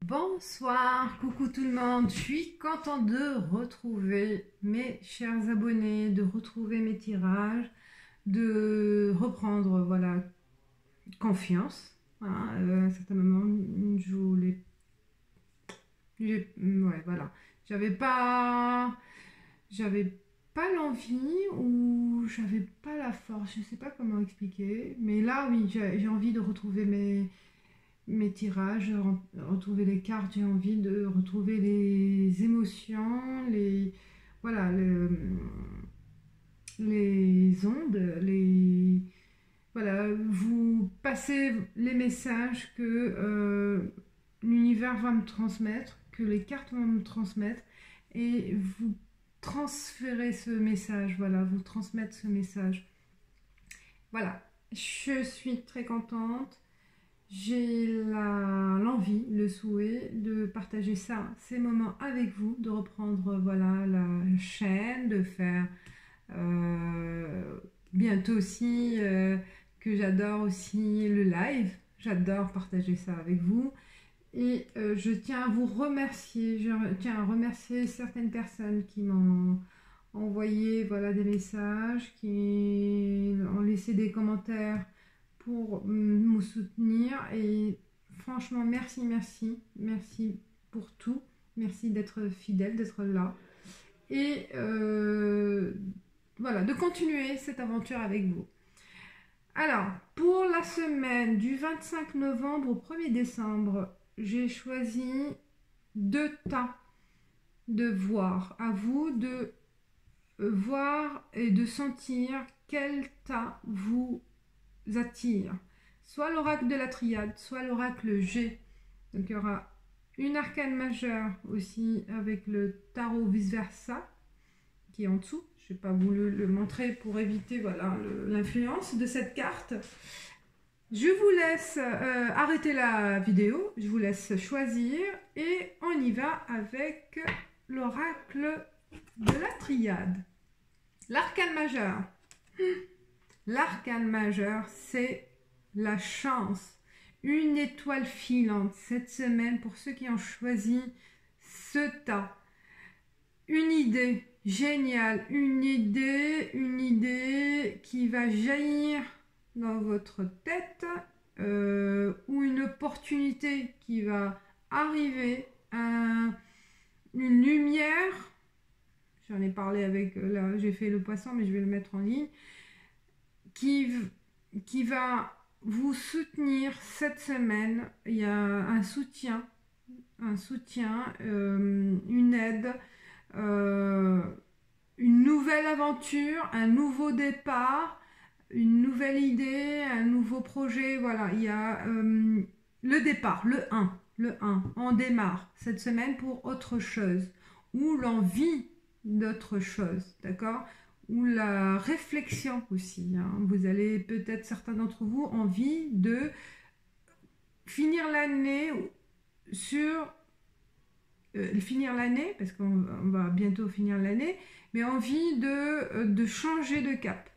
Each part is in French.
Bonsoir, coucou tout le monde, je suis contente de retrouver mes chers abonnés, de retrouver mes tirages, de reprendre voilà confiance. Voilà, à un certain moment, je voulais, ouais voilà, j'avais pas, j'avais pas l'envie ou j'avais pas la force, je sais pas comment expliquer, mais là oui, j'ai envie de retrouver mes tirages, retrouver les cartes, j'ai envie de retrouver les émotions, voilà, les ondes, voilà, vous passez les messages que l'univers va me transmettre, que les cartes vont me transmettre, et vous transférez ce message, voilà, vous transmettre ce message. Voilà, je suis très contente. J'ai l'envie, le souhait de partager ça, ces moments avec vous, de reprendre voilà la chaîne, de faire bientôt aussi que j'adore aussi le live. J'adore partager ça avec vous. Et je tiens à vous remercier. Je tiens à remercier certaines personnes qui m'ont envoyé voilà, des messages, qui ont laissé des commentaires pour me soutenir. Et franchement, merci, merci, merci pour tout. Merci d'être fidèle, d'être là. Et voilà, de continuer cette aventure avec vous. Alors, pour la semaine du 25 novembre au 1er décembre, j'ai choisi 2 tas de voir. À vous de voir et de sentir quel tas vous attire. Soit l'oracle de la triade, soit l'oracle G. Donc il y aura une arcane majeure aussi avec le tarot vice-versa qui est en dessous. Je n'ai pas voulu le montrer pour éviter voilà, l'influence de cette carte. Je vous laisse arrêter la vidéo, je vous laisse choisir et on y va avec l'oracle de la triade. L'arcane majeur. L'arcane majeur, c'est la chance. Une étoile filante cette semaine pour ceux qui ont choisi ce tas. Une idée géniale, une idée qui va jaillir dans votre tête ou une opportunité qui va arriver, une lumière. J'en ai parlé avec, là j'ai fait le poisson mais je vais le mettre en ligne, qui va vous soutenir cette semaine. Il y a un soutien, une aide, une nouvelle aventure, un nouveau départ, une nouvelle idée, un nouveau projet. Voilà, il y a le départ, le 1. On démarre cette semaine pour autre chose, ou l'envie d'autre chose, d'accord, ou la réflexion aussi. Vous allez peut-être, certains d'entre vous, envie de finir l'année sur finir l'année, parce qu'on va bientôt finir l'année, mais envie de changer de cap.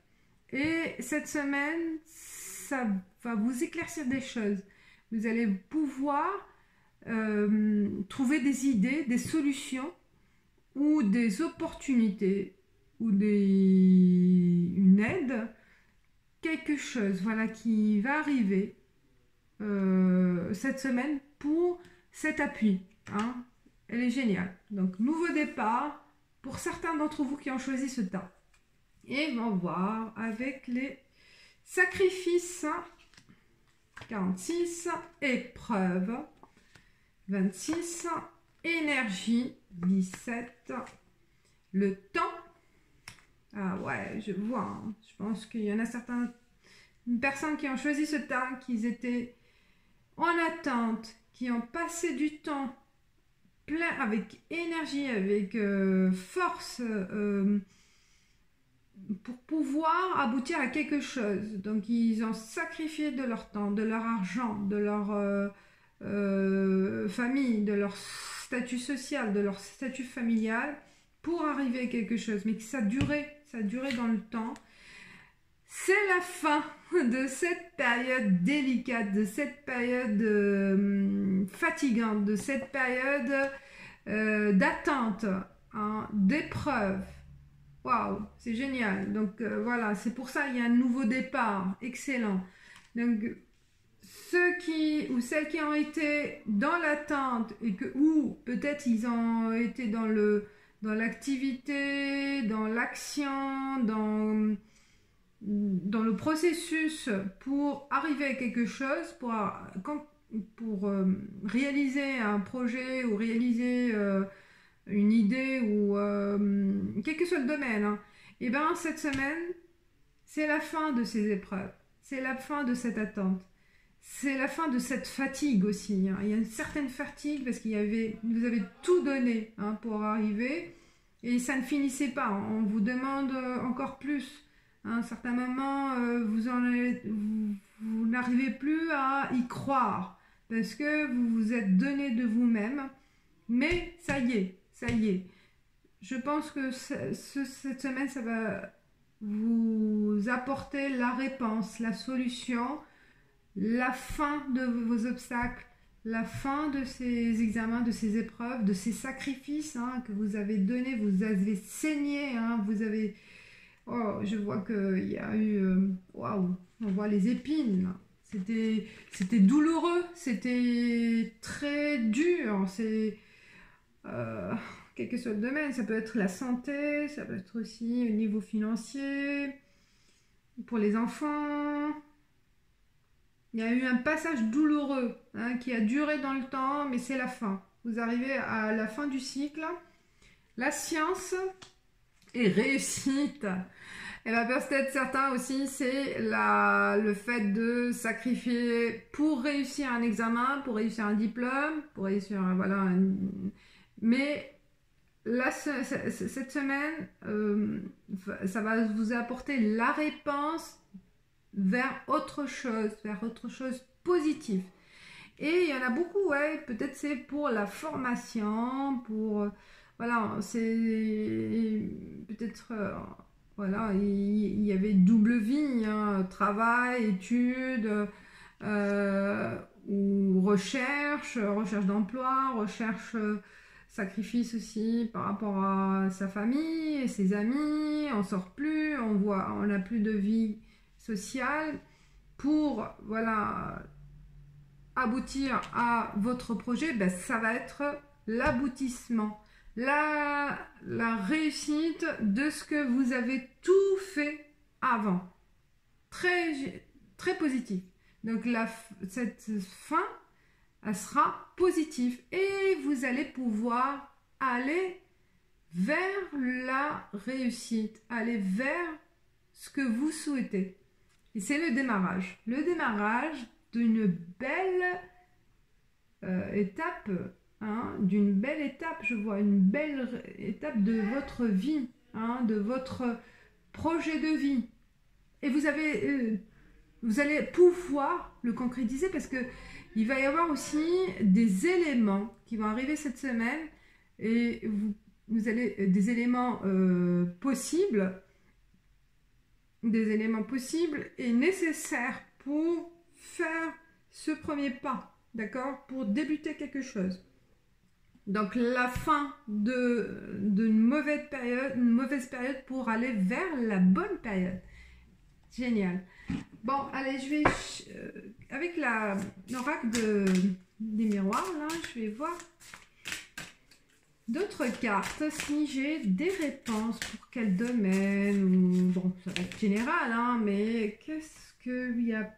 Et cette semaine, ça va vous éclaircir des choses. Vous allez pouvoir trouver des idées, des solutions ou des opportunités ou une aide, quelque chose voilà, qui va arriver cette semaine pour cet appui. Elle est géniale. Donc, nouveau départ pour certains d'entre vous qui ont choisi ce tas. Et on va voir avec les sacrifices. 46, épreuve. 26, énergie. 17, le temps. Ah ouais, je vois. Je pense qu'il y en a certaines personnes qui ont choisi ce tas, qui étaient en attente, qui ont passé du temps plein, avec énergie, avec force, pour pouvoir aboutir à quelque chose. Donc ils ont sacrifié de leur temps, de leur argent, de leur famille, de leur statut social, de leur statut familial, pour arriver à quelque chose, mais que ça durait dans le temps. C'est la fin de cette période délicate, de cette période fatigante, de cette période d'attente, hein, d'épreuve. Waouh, c'est génial. Donc voilà, c'est pour ça qu'il y a un nouveau départ. Excellent. Donc ceux qui ou celles qui ont été dans l'attente et que ou peut-être ils ont été dans l'activité, dans l'action, dans le processus pour arriver à quelque chose, pour réaliser un projet ou réaliser une idée ou quel que soit le domaine, hein, et bien cette semaine, c'est la fin de ces épreuves, c'est la fin de cette attente, c'est la fin de cette fatigue aussi, hein. Il y a une certaine fatigue parce vous avez tout donné, hein, pour arriver et ça ne finissait pas, on vous demande encore plus. À un certain moment, vous n'arrivez plus à y croire parce que vous vous êtes donné de vous-même. Mais ça y est, ça y est. Je pense que cette semaine, ça va vous apporter la réponse, la solution, la fin de vos obstacles, la fin de ces examens, de ces épreuves, de ces sacrifices, hein, que vous avez donnés, vous avez saigné, hein, vous avez... Oh, je vois qu'il y a eu... Waouh, on voit les épines, là. C'était douloureux, c'était très dur, c'est... quel que soit le domaine, ça peut être la santé, ça peut être aussi au niveau financier, pour les enfants. Il y a eu un passage douloureux, hein, qui a duré dans le temps, mais c'est la fin. Vous arrivez à la fin du cycle. La science et réussite. Et bien peut-être certains aussi, c'est le fait de sacrifier pour réussir un examen, pour réussir un diplôme, pour réussir, voilà. Mais là, cette semaine, ça va vous apporter la réponse vers autre chose positive. Et il y en a beaucoup, ouais, peut-être c'est pour la formation, pour... voilà, c'est peut-être... voilà, il y avait double vie, hein, travail, études, ou recherche d'emploi, sacrifice aussi par rapport à sa famille et ses amis, on sort plus, on n'a plus de vie sociale pour, voilà, aboutir à votre projet. Ben, ça va être l'aboutissement, la réussite de ce que vous avez tout fait avant. Très, très positif. Donc cette fin, elle sera positive et vous allez pouvoir aller vers la réussite, aller vers ce que vous souhaitez. Et c'est le démarrage d'une belle étape, hein, d'une belle étape, je vois une belle étape de votre vie, hein, de votre projet de vie. Et vous allez pouvoir le concrétiser parce que il va y avoir aussi des éléments qui vont arriver cette semaine et vous allez des éléments possibles et nécessaires pour faire ce premier pas, d'accord, pour débuter quelque chose. Donc la fin d'une mauvaise période pour aller vers la bonne période. Génial. Bon, allez, je vais avec l'oracle des miroirs là, je vais voir d'autres cartes si j'ai des réponses pour quel domaine ou bon, ça va être général, hein, mais qu'est-ce qu'il y a?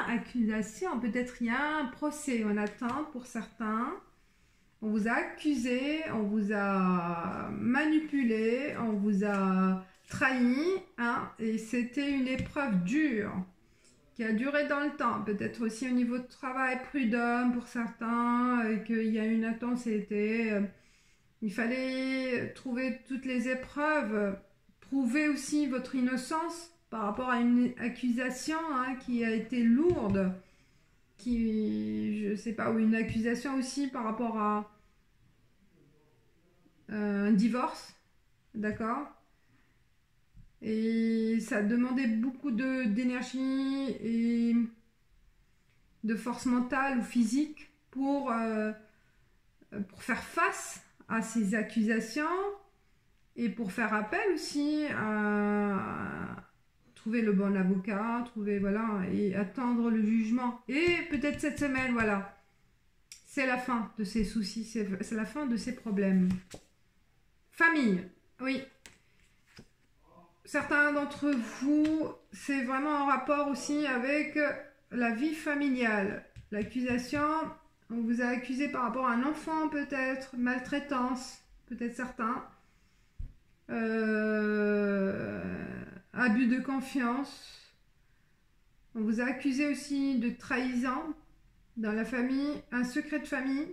Accusation, peut-être il y a un procès en attente pour certains. On vous a accusé, on vous a manipulé, on vous a trahi, hein, et c'était une épreuve dure qui a duré dans le temps. Peut-être aussi au niveau de travail, prud'homme pour certains, et qu'il y a une intensité. Il fallait trouver toutes les épreuves, prouver aussi votre innocence par rapport à une accusation, hein, qui a été lourde, je sais pas, ou une accusation aussi par rapport à un divorce, d'accord? Et ça a demandé beaucoup d'énergie et de force mentale ou physique pour faire face à ces accusations et pour faire appel aussi à trouver le bon avocat, voilà, et attendre le jugement. Et peut-être cette semaine, voilà, c'est la fin de ces soucis, c'est la fin de ces problèmes. Famille, oui. Certains d'entre vous, c'est vraiment en rapport aussi avec la vie familiale. L'accusation, on vous a accusé par rapport à un enfant peut-être, maltraitance, peut-être certains. Abus de confiance. On vous a accusé aussi de trahison dans la famille, un secret de famille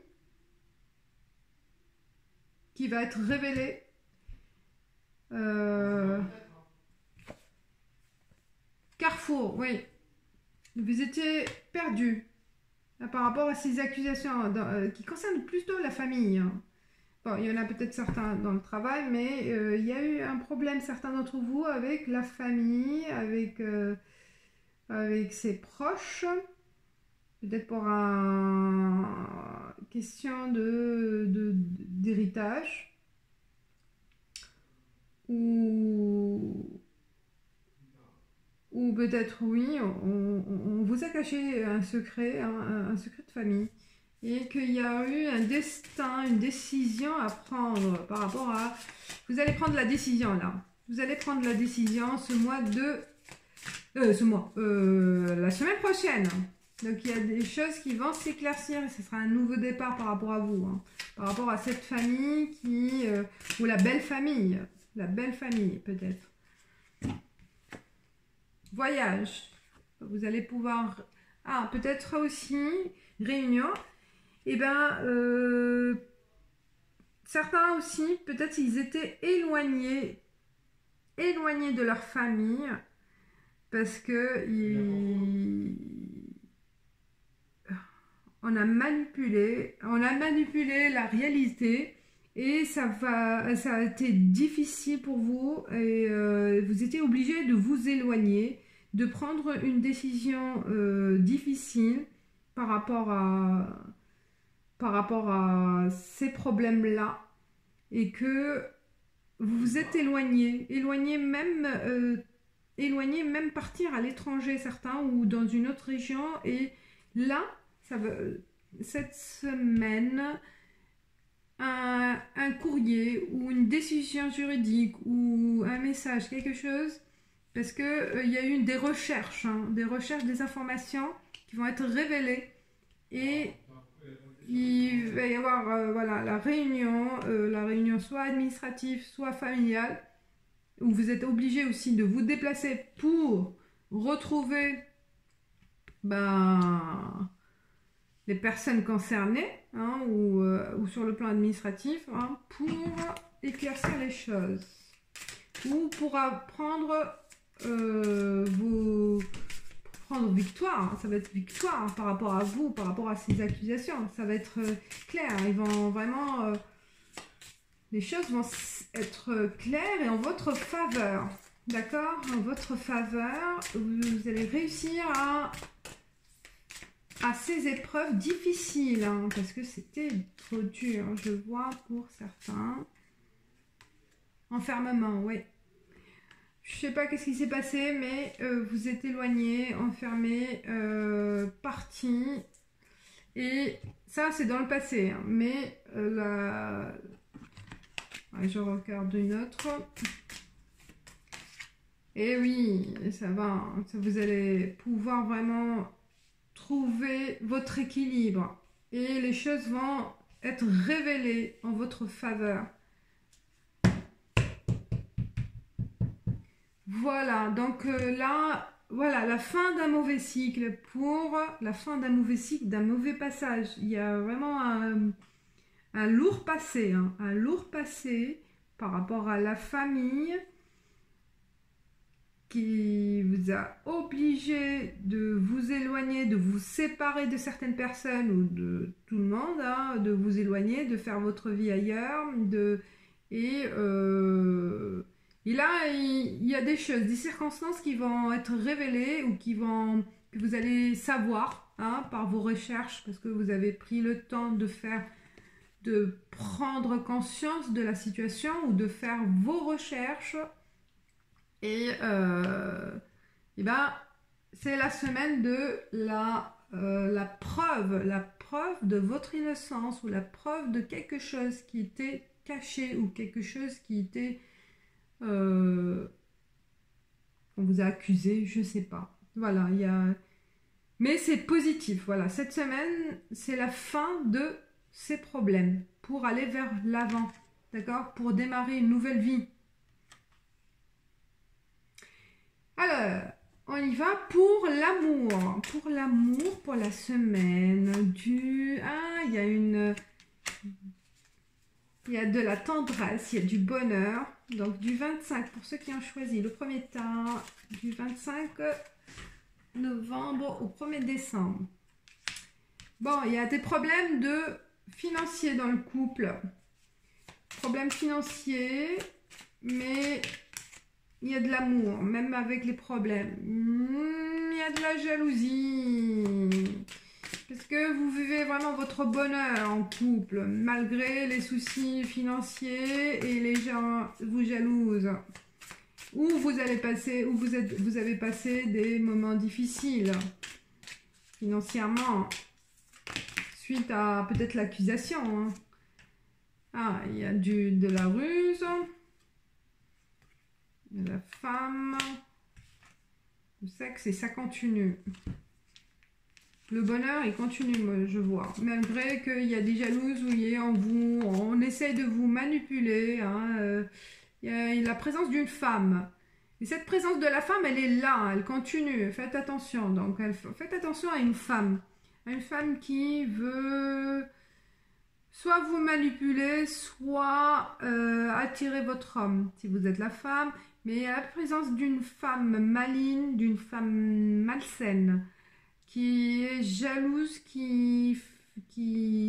qui va être révélé. Carrefour, oui. Vous étiez perdu par rapport à ces accusations qui concernent plutôt la famille. Bon, il y en a peut-être certains dans le travail, mais il y a eu un problème, certains d'entre vous, avec la famille, avec ses proches. Peut-être pour une question d'héritage. Ou peut-être oui, on vous a caché un secret, un secret de famille. Et qu'il y a eu un destin, une décision à prendre par rapport à... Vous allez prendre la décision là. Vous allez prendre la décision ce mois la semaine prochaine. Donc il y a des choses qui vont s'éclaircir et ce sera un nouveau départ par rapport à vous. Hein. Par rapport à cette famille ou la belle famille. La belle famille peut-être. Voyage. Vous allez pouvoir... Ah, peut-être aussi réunion. Eh bien, certains aussi, peut-être ils étaient éloignés de leur famille parce que on a manipulé la réalité et ça a été difficile pour vous et vous étiez obligé de vous éloigner, de prendre une décision difficile par rapport à ces problèmes-là et que vous vous êtes éloigné même partir à l'étranger certains ou dans une autre région et là, cette semaine, un courrier ou une décision juridique ou un message, quelque chose, parce que il y a eu des recherches, des informations qui vont être révélées et il va y avoir la réunion soit administrative, soit familiale, où vous êtes obligé aussi de vous déplacer pour retrouver les personnes concernées, ou sur le plan administratif, pour éclaircir les choses, ou pour apprendre prendre victoire, ça va être victoire par rapport à vous, par rapport à ces accusations, ça va être clair, ils vont vraiment, les choses vont être claires et en votre faveur, d'accord, en votre faveur, vous allez réussir à ces épreuves difficiles, parce que c'était trop dur, je vois pour certains, enfermement, oui. Je sais pas qu'est-ce qui s'est passé, mais vous êtes éloigné, enfermé, parti. Et ça, c'est dans le passé. Mais je regarde une autre. Et oui, ça va. Vous allez pouvoir vraiment trouver votre équilibre. Et les choses vont être révélées en votre faveur. Voilà, donc là, voilà, la fin d'un mauvais cycle, d'un mauvais passage. Il y a vraiment un lourd passé, un lourd passé par rapport à la famille qui vous a obligé de vous éloigner, de vous séparer de certaines personnes ou de tout le monde, de vous éloigner, de faire votre vie ailleurs, Et là, il y a des choses, des circonstances qui vont être révélées ou que vous allez savoir hein, par vos recherches parce que vous avez pris le temps de prendre conscience de la situation ou de faire vos recherches. Et ben, c'est la semaine de la preuve de votre innocence ou la preuve de quelque chose qui était caché ou quelque chose qui était on vous a accusé, je sais pas. Voilà, mais c'est positif. Voilà, cette semaine, c'est la fin de ces problèmes pour aller vers l'avant, d'accord? Pour démarrer une nouvelle vie. Alors, on y va pour l'amour. Pour l'amour, pour la semaine du... Ah, il y a de la tendresse, il y a du bonheur. Donc du 25, pour ceux qui ont choisi le premier temps, du 25 novembre au 1er décembre. Bon, il y a des problèmes financiers dans le couple. Problèmes financiers, mais il y a de l'amour, même avec les problèmes. Il y a de la jalousie. Parce que vous vivez vraiment votre bonheur en couple, malgré les soucis financiers et les gens vous jalousent. Ou vous allez passer, ou vous avez passé des moments difficiles financièrement, suite à peut-être l'accusation. Hein. Ah, il y a de la ruse, de la femme, le sexe et ça continue. Le bonheur, il continue, moi, je vois. Malgré qu'il y a des jalouses, vous voyez, on essaye de vous manipuler. Hein, il y a la présence d'une femme. Et cette présence de la femme, elle est là, elle continue. Faites attention. Donc, faites attention à une femme. À une femme qui veut soit vous manipuler, soit attirer votre homme, si vous êtes la femme. Mais il y a la présence d'une femme maligne, d'une femme malsaine, qui est jalouse, qui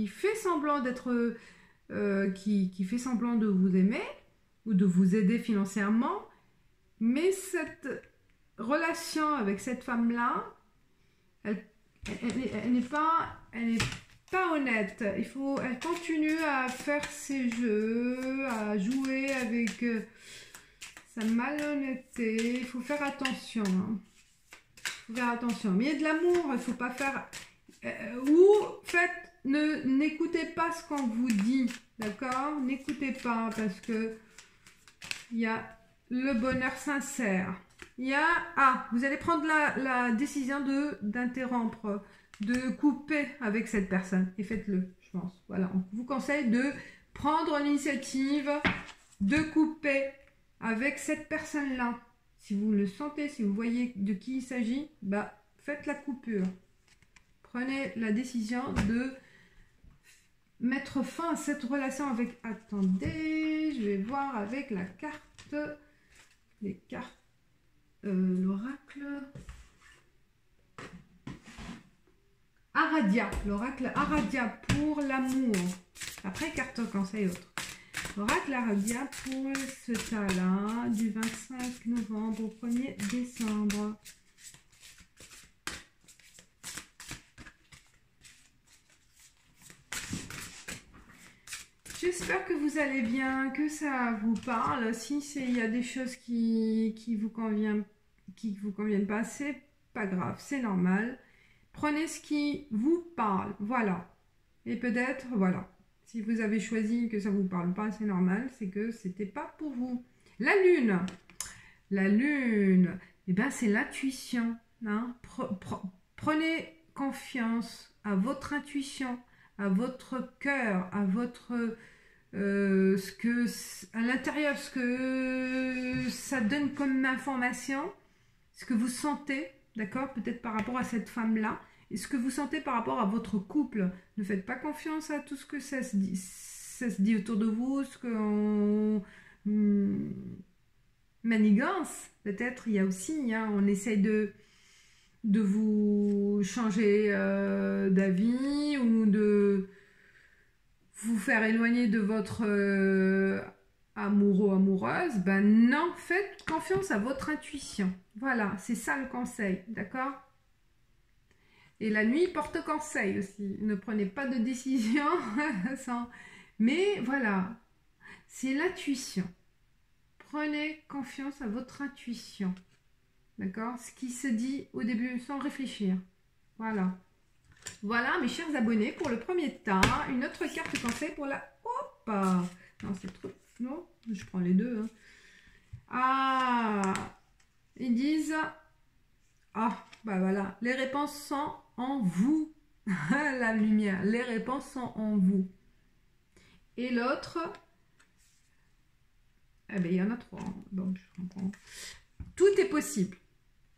fait semblant d'être, qui fait semblant de vous aimer ou de vous aider financièrement, mais cette relation avec cette femme-là, elle n'est pas honnête. Elle continue à faire ses jeux, à jouer avec sa malhonnêteté. Il faut faire attention. Hein. Faire attention, mais il y a de l'amour, il ne faut pas faire... n'écoutez pas ce qu'on vous dit, d'accord? N'écoutez pas parce que il y a le bonheur sincère. Vous allez prendre la décision d'interrompre, de couper avec cette personne et faites-le, je pense. Voilà, on vous conseille de prendre l'initiative de couper avec cette personne-là. Si vous le sentez, si vous voyez de qui il s'agit, bah, faites la coupure. Prenez la décision de mettre fin à cette relation avec... Attendez, je vais voir avec la carte... Les cartes... l'oracle... Aradia. L'oracle Aradia pour l'amour. Après, carte conseil autre. L'oracle Aradia pour ce tas-là, du 25 novembre au 1er décembre. J'espère que vous allez bien, que ça vous parle. Si il y a des choses qui vous conviennent pas, c'est pas grave, c'est normal. Prenez ce qui vous parle, voilà. Et peut-être, voilà. Si vous avez choisi que ça ne vous parle pas, c'est normal, c'est que c'était pas pour vous. La lune, eh ben, c'est l'intuition. Hein. Prenez confiance à votre intuition, à votre cœur, à votre à l'intérieur, ce que ça donne comme information, ce que vous sentez, d'accord, peut-être par rapport à cette femme-là. Et ce que vous sentez par rapport à votre couple, ne faites pas confiance à tout ce que ça se dit autour de vous, ce qu'on manigance. Peut-être il y a aussi, hein, on essaye de vous changer d'avis ou de vous faire éloigner de votre amoureux, amoureuse, ben non, faites confiance à votre intuition. Voilà, c'est ça le conseil, d'accord? Et la nuit porte conseil aussi. Ne prenez pas de décision sans... Mais voilà, c'est l'intuition. Prenez confiance à votre intuition. D'accord? Ce qui se dit au début sans réfléchir. Voilà. Voilà, mes chers abonnés, pour le premier tas. Une autre carte conseil pour la... Hop! Non, c'est trop... Non, je prends les deux. Hein. Ah! Ils disent... Ah, bah voilà. Les réponses sont en vous. La lumière. Les réponses sont en vous. Et l'autre... Eh bien, il y en a trois. Donc, je comprends. Tout est possible.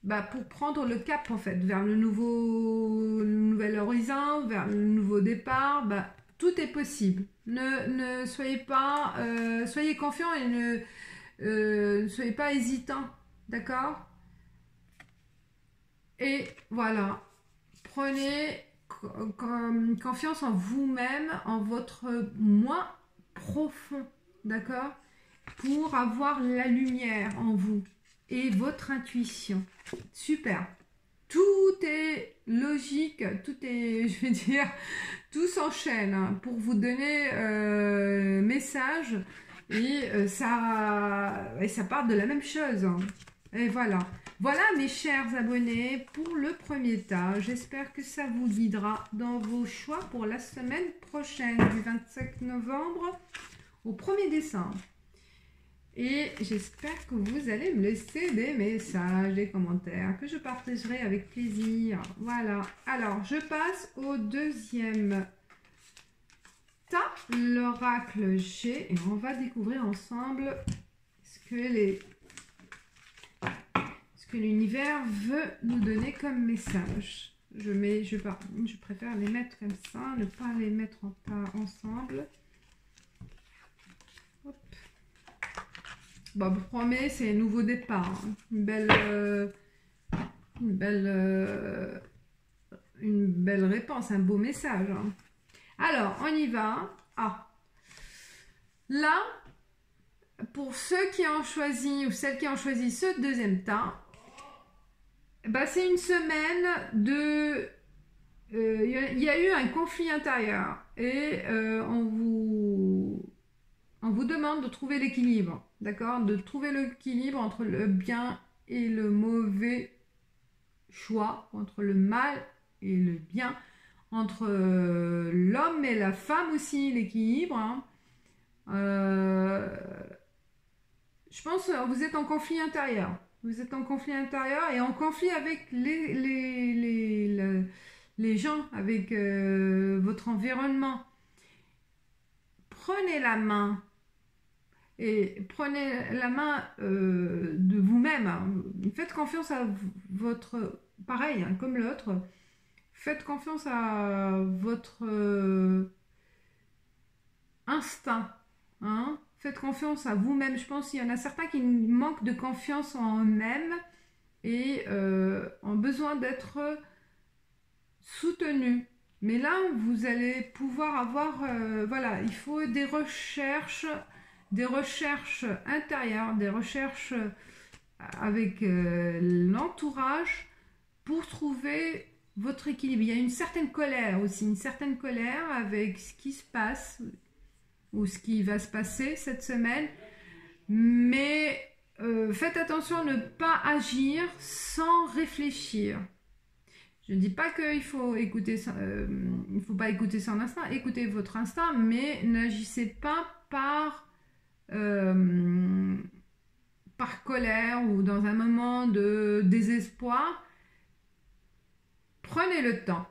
Bah, pour prendre le cap, en fait, vers le nouvel horizon, vers le nouveau départ, bah, tout est possible. Ne soyez pas... soyez confiants et ne soyez pas hésitants. D'accord? Et voilà. Prenez confiance en vous-même, en votre moi profond. D'accord? Pour avoir la lumière en vous et votre intuition. Super. Tout est logique, tout est, je veux dire, tout s'enchaîne hein, pour vous donner message et ça part de la même chose. Hein. Et voilà. Voilà mes chers abonnés pour le premier tas. J'espère que ça vous guidera dans vos choix pour la semaine prochaine du 25 novembre au 1er décembre. Et j'espère que vous allez me laisser des messages, des commentaires que je partagerai avec plaisir. Voilà. Alors, je passe au deuxième tas, l'oracle G. Et on va découvrir ensemble ce que l'univers veut nous donner comme message. Je préfère les mettre comme ça, ne pas les mettre en tas ensemble. Hop. Bon, je vous promets, c'est un nouveau départ. Hein. Une belle réponse, un beau message. Hein. Alors, on y va. Ah. Là, pour ceux qui ont choisi, ou celles qui ont choisi ce deuxième tas, bah, c'est une semaine de... Il y a eu un conflit intérieur. Et on vous demande de trouver l'équilibre, d'accord? De trouver l'équilibre entre le bien et le mauvais choix, entre le mal et le bien, entre l'homme et la femme aussi, l'équilibre. Hein. Je pense que vous êtes en conflit intérieur. Vous êtes en conflit intérieur et en conflit avec les gens, avec votre environnement. Prenez la main. Et prenez la main de vous-même. Hein. Faites confiance à votre... Pareil, hein, comme l'autre. Faites confiance à votre instinct. Hein. Faites confiance à vous-même. Je pense qu'il y en a certains qui manquent de confiance en eux-mêmes et ont besoin d'être soutenus. Mais là, vous allez pouvoir avoir... voilà, il faut des recherches intérieures, des recherches avec l'entourage pour trouver votre équilibre. Il y a une certaine colère aussi, une certaine colère avec ce qui se passe ou ce qui va se passer cette semaine. Mais faites attention à ne pas agir sans réfléchir. Je ne dis pas qu'il faut écouter, il faut pas écouter son instinct, écoutez votre instinct, mais n'agissez pas par colère ou dans un moment de désespoir. Prenez le temps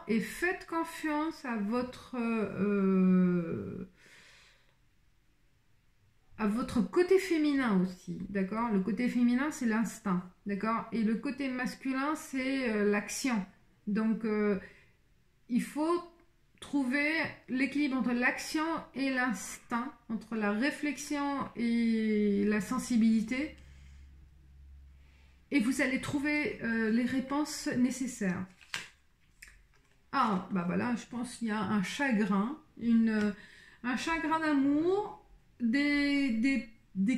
et faites confiance à votre côté féminin aussi, d'accord? Le côté féminin, c'est l'instinct, d'accord? Et le côté masculin, c'est l'action. Donc, il faut trouver l'équilibre entre l'action et l'instinct, entre la réflexion et la sensibilité. Et vous allez trouver les réponses nécessaires. Ah, bah voilà, je pense qu'il y a un chagrin, un chagrin d'amour des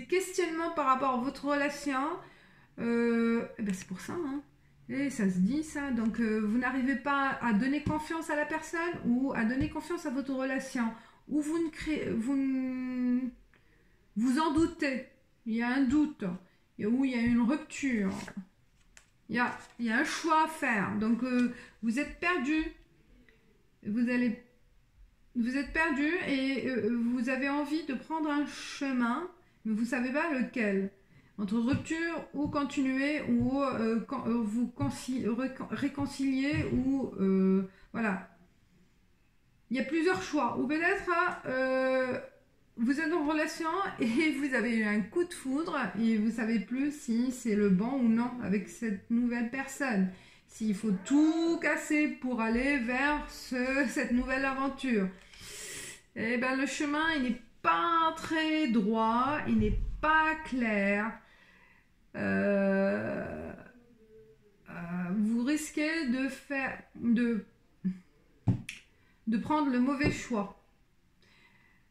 questionnements par rapport à votre relation, eh ben c'est pour ça, hein. Et ça se dit ça, donc vous n'arrivez pas à donner confiance à la personne ou à donner confiance à votre relation, ou vous en doutez, il y a un doute, ou il y a une rupture, il y a un choix à faire, donc vous êtes perdu, vous êtes perdu et vous avez envie de prendre un chemin, mais vous ne savez pas lequel. Entre rupture ou continuer ou vous réconcilier ou voilà. Il y a plusieurs choix. Ou peut-être vous êtes en relation et vous avez eu un coup de foudre et vous ne savez plus si c'est le bon ou non avec cette nouvelle personne. S'il faut tout casser pour aller vers cette nouvelle aventure. Eh bien, le chemin, il n'est pas très droit, il n'est pas clair. Vous risquez de prendre le mauvais choix.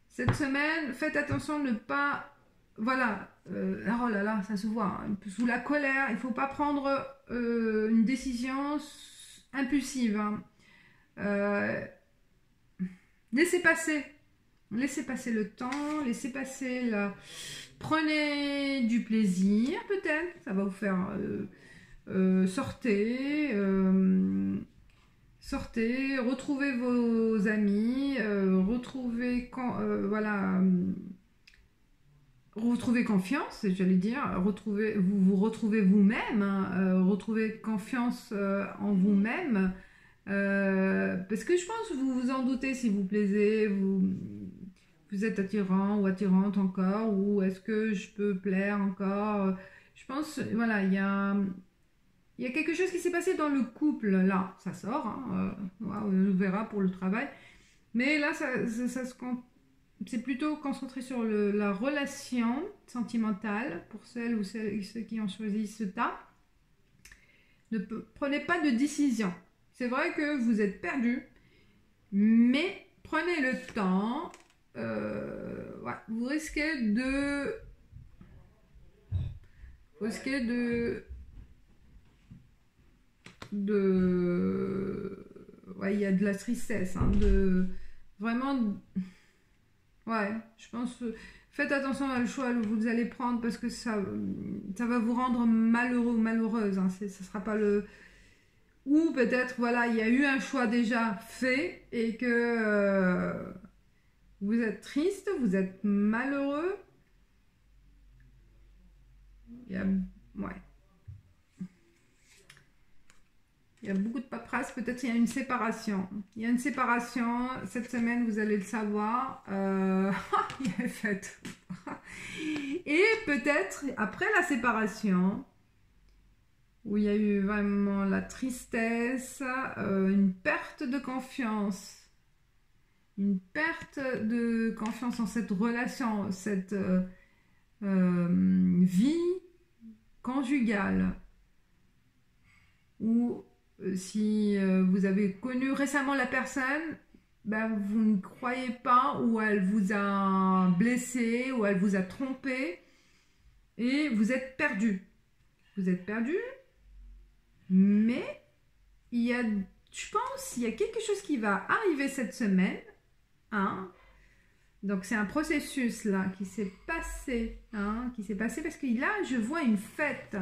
Cette semaine, faites attention de ne pas... Voilà, oh là là, ça se voit, hein, sous la colère, il ne faut pas prendre une décision impulsive. Hein. Laissez passer le temps, laissez passer la... Prenez du plaisir, peut-être, ça va vous faire sortez, retrouvez vos amis, retrouvez confiance, j'allais dire, vous retrouvez vous-même, hein, retrouvez confiance en vous-même, parce que je pense que vous vous en doutez si vous plaisez, vous êtes attirant ou attirante encore, ou est-ce que je peux plaire encore? Je pense, voilà, il y a quelque chose qui s'est passé dans le couple, là, ça sort, hein, on verra pour le travail, mais là, c'est plutôt concentré sur la relation sentimentale, pour celles ou ceux qui ont choisi ce tas. Ne prenez pas de décision. C'est vrai que vous êtes perdu, mais prenez le temps. Vous risquez de il y a de la tristesse, hein, vraiment, je pense, faites attention à le choix que vous allez prendre parce que ça va vous rendre malheureux ou malheureuse, hein, ça sera pas le... Ou peut-être, voilà, il y a eu un choix déjà fait et que vous êtes triste, vous êtes malheureux. Il y a beaucoup de paperasse, peut-être il y a une séparation. Il y a une séparation, cette semaine vous allez le savoir. Il y a une fête. Et peut-être après la séparation, où il y a eu vraiment la tristesse, une perte de confiance. Une perte de confiance en cette relation, cette vie conjugale. Ou si vous avez connu récemment la personne, ben, vous ne croyez pas, ou elle vous a blessé, ou elle vous a trompé, et vous êtes perdu. Vous êtes perdu, mais je pense qu'il y a quelque chose qui va arriver cette semaine. Hein? Donc c'est un processus là qui s'est passé, hein, parce que là je vois une fête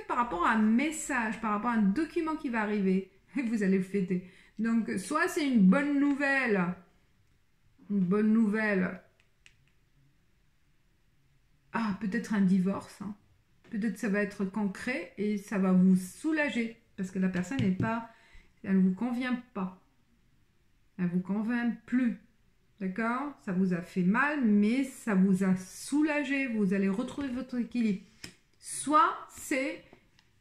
par rapport à un message, par rapport à un document qui va arriver et vous allez fêter. Donc soit c'est une bonne nouvelle, peut-être un divorce, hein. Peut-être ça va être concret et ça va vous soulager parce que la personne elle vous convient pas, elle vous convainc plus. D'accord? Ça vous a fait mal, mais ça vous a soulagé. Vous allez retrouver votre équilibre. Soit c'est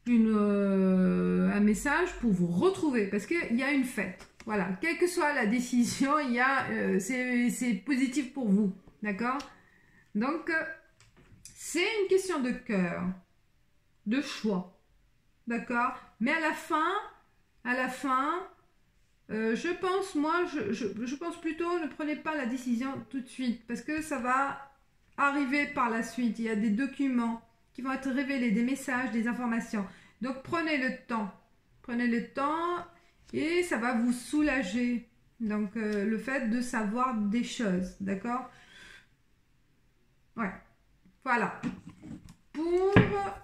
un message pour vous retrouver, parce qu'il y a une fête. Voilà, quelle que soit la décision, c'est positif pour vous. D'accord? Donc, c'est une question de cœur, de choix. D'accord? Mais à la fin, je pense plutôt, ne prenez pas la décision tout de suite, parce que ça va arriver par la suite. Il y a des documents qui vont être révélés, des messages, des informations. Donc prenez le temps. Prenez le temps et ça va vous soulager. Donc le fait de savoir des choses, d'accord? Ouais, voilà.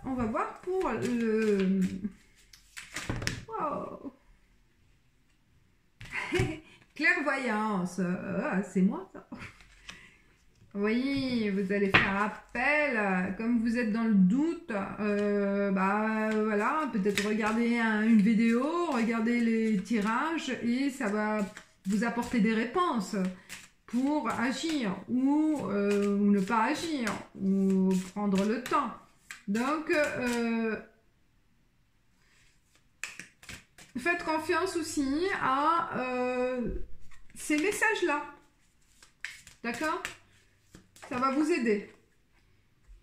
On va voir pour le... Wow. Clairvoyance, c'est moi ça. Oui, vous allez faire appel, comme vous êtes dans le doute, bah voilà, peut-être regarder une vidéo, regarder les tirages et ça va vous apporter des réponses pour agir ou ne pas agir ou prendre le temps. Donc, faites confiance aussi à ces messages-là. D'accord? Ça va vous aider.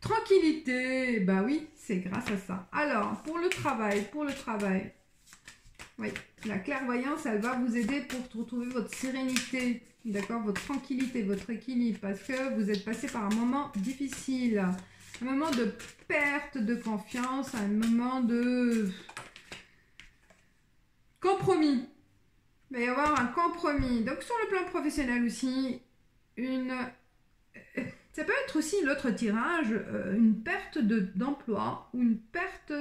Tranquillité, bah oui, c'est grâce à ça. Alors, pour le travail, oui, la clairvoyance, elle va vous aider pour retrouver votre sérénité, d'accord, votre tranquillité, votre équilibre, parce que vous êtes passé par un moment difficile, un moment de perte de confiance, un moment de compromis. Il va y avoir un compromis. Donc, sur le plan professionnel aussi, ça peut être aussi l'autre tirage, une perte d'emploi ou une perte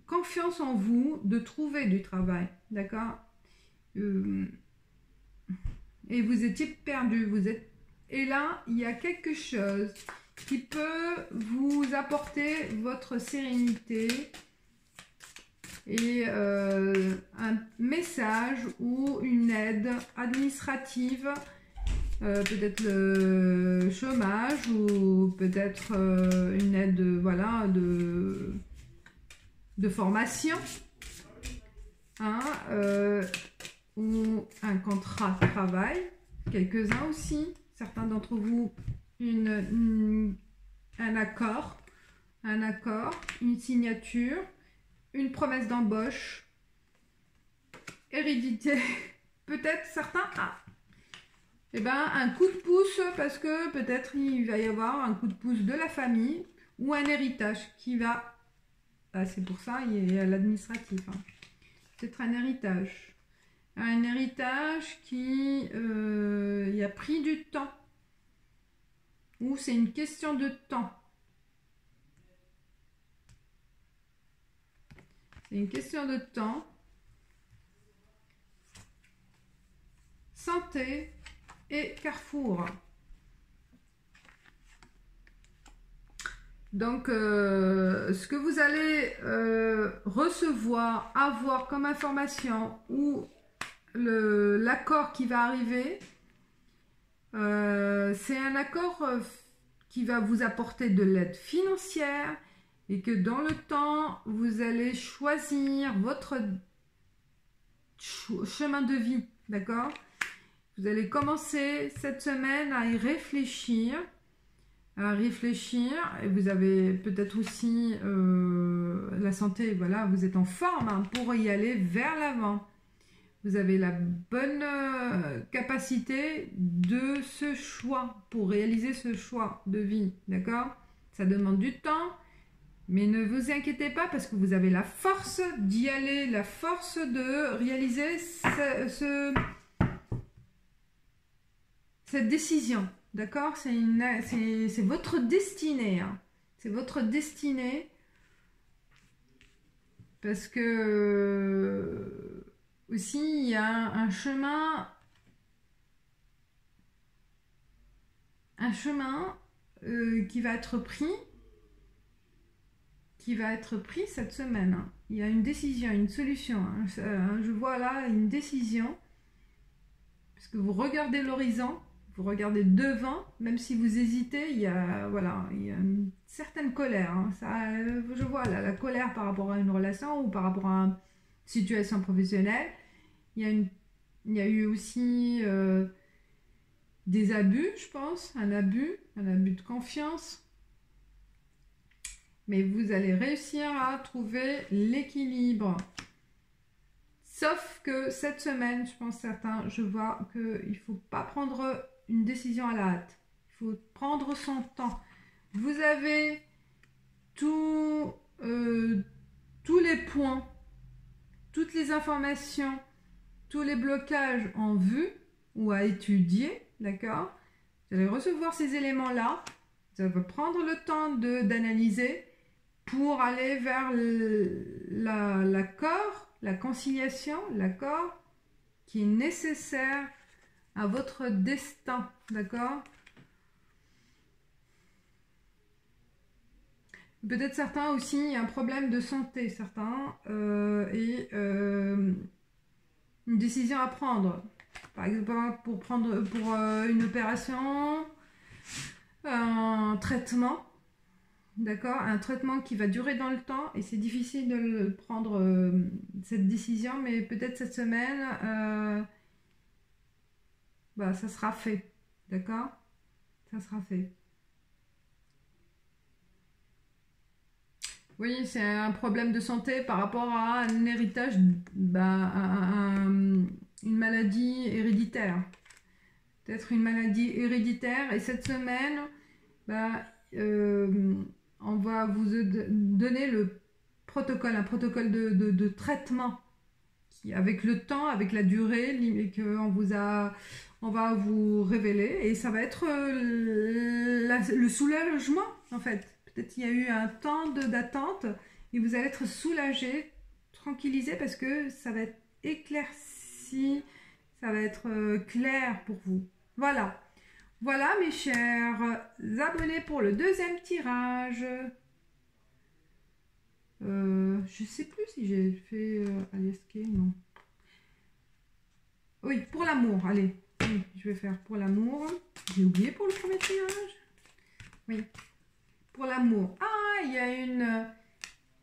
confiance en vous de trouver du travail, d'accord? Et vous étiez perdu, et là, il y a quelque chose qui peut vous apporter votre sérénité et un message ou une aide administrative, peut-être le chômage ou peut-être une aide voilà, de formation, hein, ou un contrat de travail, quelques-uns aussi, certains d'entre vous, un accord, une signature, une promesse d'embauche, hérédité, peut-être certains, un coup de pouce, parce que peut-être il va y avoir un coup de pouce de la famille ou un héritage qui va, c'est pour ça il y a l'administratif, hein. Peut-être un héritage qui a pris du temps, ou c'est une question de temps. C'est une question de temps. Santé et Carrefour. Donc, ce que vous allez recevoir, avoir comme information ou l'accord qui va arriver, c'est un accord qui va vous apporter de l'aide financière et que dans le temps, vous allez choisir votre chemin de vie, d'accord? Vous allez commencer cette semaine à y réfléchir, et vous avez peut-être aussi la santé, voilà, vous êtes en forme, hein, pour y aller vers l'avant. Vous avez la bonne capacité de ce choix, pour réaliser ce choix de vie, d'accord? Ça demande du temps, mais ne vous inquiétez pas parce que vous avez la force d'y aller, la force de réaliser cette décision, d'accord? C'est votre destinée, hein. C'est votre destinée, parce que aussi il y a un chemin qui va être pris cette semaine, hein. Il y a une décision, une solution, hein. Je vois là une décision, parce que vous regardez l'horizon, vous regardez devant, même si vous hésitez, il y a une certaine colère, hein. Je vois là la colère par rapport à une relation ou par rapport à une situation professionnelle. Il y a eu aussi des abus, je pense, un abus de confiance. Mais vous allez réussir à trouver l'équilibre. Sauf que cette semaine, je pense je vois qu'il ne faut pas prendre une décision à la hâte. Il faut prendre son temps. Vous avez tous les points, toutes les informations, tous les blocages en vue ou à étudier, d'accord? Vous allez recevoir ces éléments-là, vous allez prendre le temps d'analyser pour aller vers l'accord, la conciliation, l'accord qui est nécessaire à votre destin, d'accord? Peut-être certains aussi, un problème de santé, certains, et une décision à prendre. Par exemple, pour une opération, un traitement, d'accord? Un traitement qui va durer dans le temps et c'est difficile de prendre cette décision, mais peut-être cette semaine, ça sera fait, d'accord? Ça sera fait. Oui, c'est un problème de santé par rapport à un héritage, une maladie héréditaire. Peut-être une maladie héréditaire. Et cette semaine, on va vous donner le protocole, un protocole de traitement qui, avec le temps, avec la durée qu'on on va vous révéler. Et ça va être le soulagement, en fait. Peut-être qu'il y a eu un temps d'attente et vous allez être soulagé, tranquillisé parce que ça va être éclairci, ça va être clair pour vous. Voilà. Voilà mes chers abonnés pour le deuxième tirage. Je sais plus si j'ai fait Alieske, non. Oui, pour l'amour, allez. Oui, je vais faire pour l'amour. J'ai oublié pour le premier tirage. Oui. Pour l'amour. Ah, il y a une...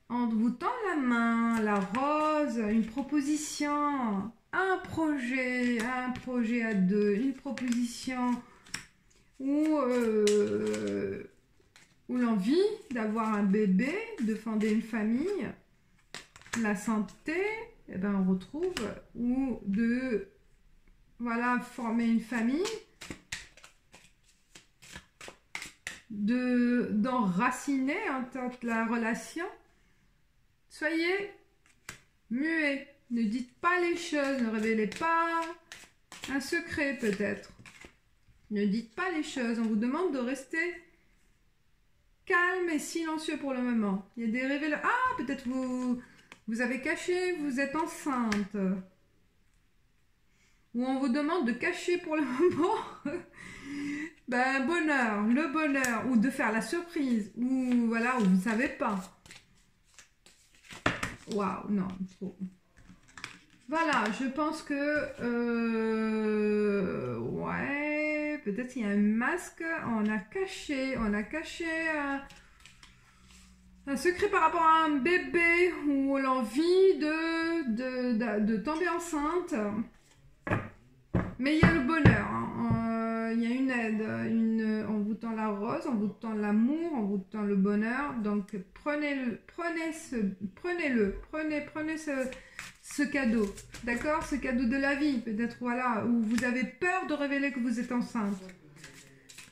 En vous tend la main, la rose, une proposition, un projet à deux, une proposition ou l'envie d'avoir un bébé, de fonder une famille, la santé, eh ben on retrouve, ou de former une famille, d'enraciner en tant que la relation. Soyez muets, ne dites pas les choses, ne révélez pas un secret peut-être. Ne dites pas les choses, on vous demande de rester calme et silencieux pour le moment. Il y a des révélations. Ah, peut-être vous avez caché, vous êtes enceinte. Ou on vous demande de cacher pour le moment le bonheur, ou de faire la surprise, ou voilà, où vous ne savez pas. Waouh, non, trop. Voilà, je pense que ouais, peut-être il y a un masque, on a caché un secret par rapport à un bébé ou l'envie de tomber enceinte. Mais il y a le bonheur, hein. Il y a une aide, on vous tend la rose, on vous tend l'amour, on vous tend le bonheur. Donc prenez ce cadeau, d'accord? Ce cadeau de la vie, peut-être, voilà, où vous avez peur de révéler que vous êtes enceinte.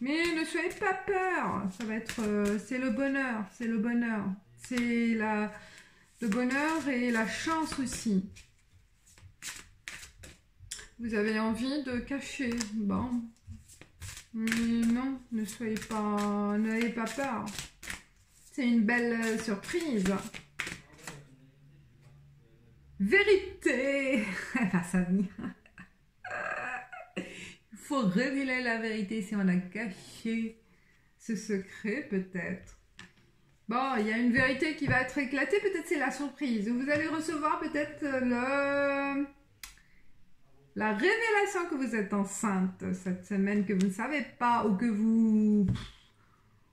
Mais ne soyez pas peur, ça va être, c'est le bonheur, c'est le bonheur. C'est le bonheur et la chance aussi. Vous avez envie de cacher, bon. Mais non, n'ayez pas peur. C'est une belle surprise. Vérité. Ça vient. Il faut révéler la vérité si on a caché ce secret, peut-être. Bon, il y a une vérité qui va être éclatée, peut-être c'est la surprise. Vous allez recevoir peut-être la révélation que vous êtes enceinte cette semaine, que vous ne savez pas ou que vous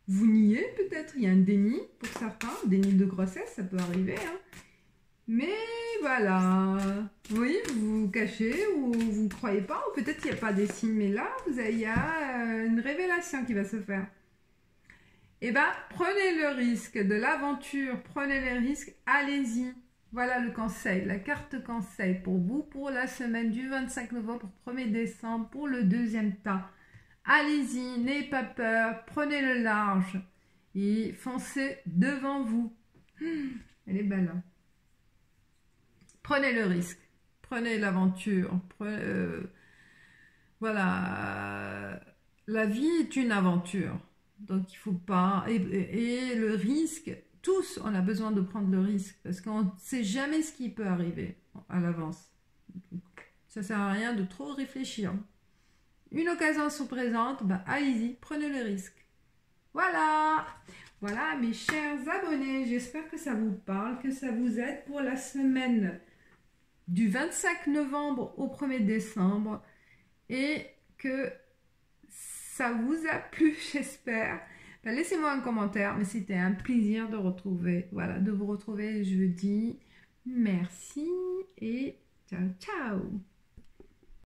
niez peut-être. Il y a un déni pour certains, déni de grossesse, ça peut arriver. Hein. Mais voilà, oui, vous vous cachez ou vous ne croyez pas, ou peut-être qu'il n'y a pas des signes, mais là, il y a une révélation qui va se faire. Eh bien, prenez le risque de l'aventure, prenez les risques, allez-y. Voilà le conseil, la carte conseil pour vous pour la semaine du 25 novembre au 1er décembre pour le deuxième tas. Allez-y, n'ayez pas peur, prenez le large et foncez devant vous. Elle est belle. Hein. Prenez le risque, prenez l'aventure. Voilà, la vie est une aventure. Donc il faut pas... Et le risque, tous, on a besoin de prendre le risque parce qu'on ne sait jamais ce qui peut arriver à l'avance. Ça sert à rien de trop réfléchir. Une occasion se présente, ben allez-y, prenez le risque. Voilà, voilà mes chers abonnés, j'espère que ça vous parle, que ça vous aide pour la semaine du 25 novembre au 1er décembre et que ça vous a plu, j'espère. Ben, laissez-moi un commentaire, mais c'était un plaisir de vous retrouver. Je vous dis merci et ciao, ciao.